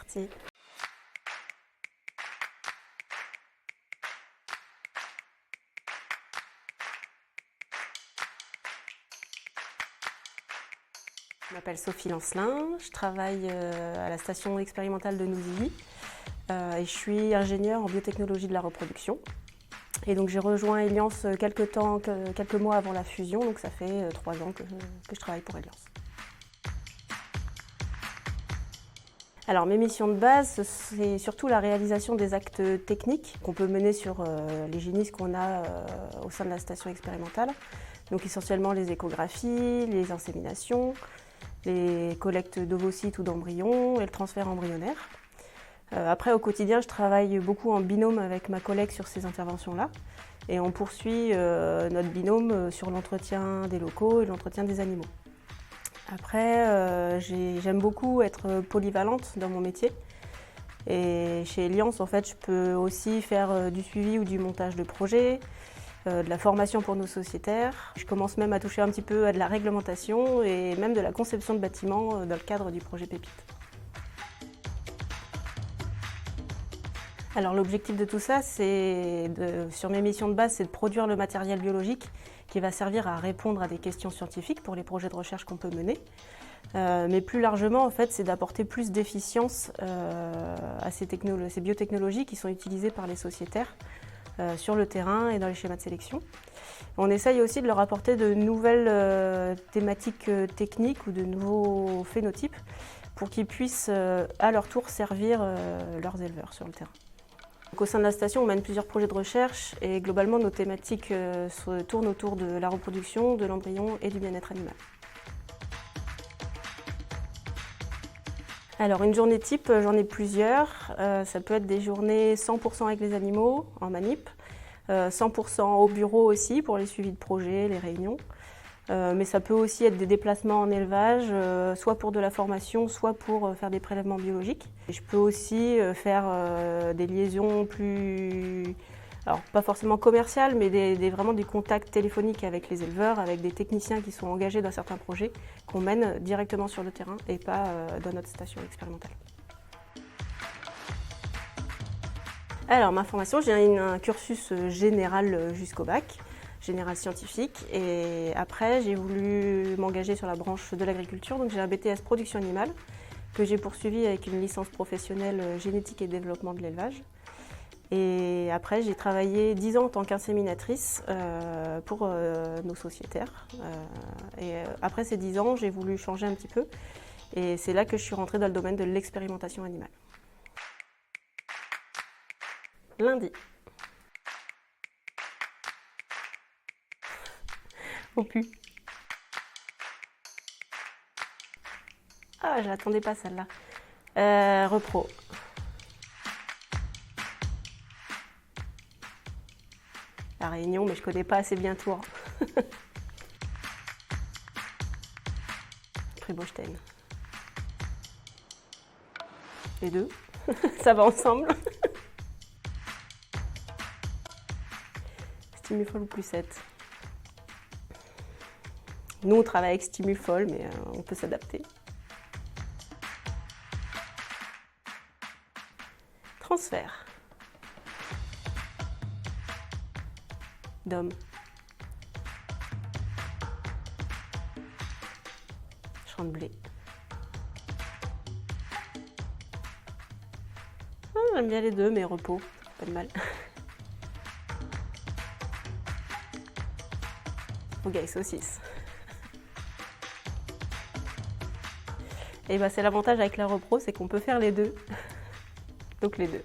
parti. Je m'appelle Sophie Lancelin, je travaille à la station expérimentale de Nouzilly et je suis ingénieure en biotechnologie de la reproduction. Et donc j'ai rejoint Eliance quelques mois avant la fusion, donc ça fait 3 ans que je travaille pour Eliance. Alors mes missions de base, c'est surtout la réalisation des actes techniques qu'on peut mener sur les génisses qu'on a au sein de la station expérimentale. Donc essentiellement les échographies, les inséminations, les collectes d'ovocytes ou d'embryons et le transfert embryonnaire. Après, au quotidien, je travaille beaucoup en binôme avec ma collègue sur ces interventions-là. Et on poursuit notre binôme sur l'entretien des locaux et l'entretien des animaux. Après, j'aime beaucoup être polyvalente dans mon métier. Et chez Eliance, en fait, je peux aussi faire du suivi ou du montage de projets, de la formation pour nos sociétaires. Je commence même à toucher un petit peu à de la réglementation et même de la conception de bâtiments dans le cadre du projet Pépite. Alors l'objectif de tout ça, sur mes missions de base, c'est de produire le matériel biologique qui va servir à répondre à des questions scientifiques pour les projets de recherche qu'on peut mener. Mais plus largement, en fait, c'est d'apporter plus d'efficience à ces biotechnologies qui sont utilisées par les sociétaires sur le terrain et dans les schémas de sélection. On essaye aussi de leur apporter de nouvelles thématiques techniques ou de nouveaux phénotypes pour qu'ils puissent à leur tour servir leurs éleveurs sur le terrain. Donc, au sein de la station, on mène plusieurs projets de recherche et globalement nos thématiques tournent autour de la reproduction, de l'embryon et du bien-être animal. Alors une journée type, j'en ai plusieurs. Ça peut être des journées 100% avec les animaux, en manip, 100% au bureau aussi pour les suivis de projets, les réunions. Mais ça peut aussi être des déplacements en élevage, soit pour de la formation, soit pour faire des prélèvements biologiques. Et je peux aussi faire des liaisons plus, alors pas forcément commerciales, mais vraiment du contact téléphonique avec les éleveurs, avec des techniciens qui sont engagés dans certains projets qu'on mène directement sur le terrain et pas dans notre station expérimentale. Alors ma formation, j'ai un cursus général jusqu'au bac. Général scientifique, et après j'ai voulu m'engager sur la branche de l'agriculture, donc j'ai un BTS production animale que j'ai poursuivi avec une licence professionnelle génétique et développement de l'élevage. Et après j'ai travaillé 10 ans en tant qu'inséminatrice pour nos sociétaires. Et après ces 10 ans, j'ai voulu changer un petit peu et c'est là que je suis rentrée dans le domaine de l'expérimentation animale. Lundi. Au pu. Ah, je l'attendais pas celle-là. Repro. La Réunion, mais je connais pas assez bien Tours. Pribauchten. Les deux. Ça va ensemble. Stimufol ou Plus7. Nous, on travaille avec Stimufol, mais on peut s'adapter. Transfert. Dom. Champ de blé. J'aime bien les deux, mais repos, pas de mal. Rougail saucisse. Et c'est l'avantage avec la repro, c'est qu'on peut faire les deux. Donc les deux.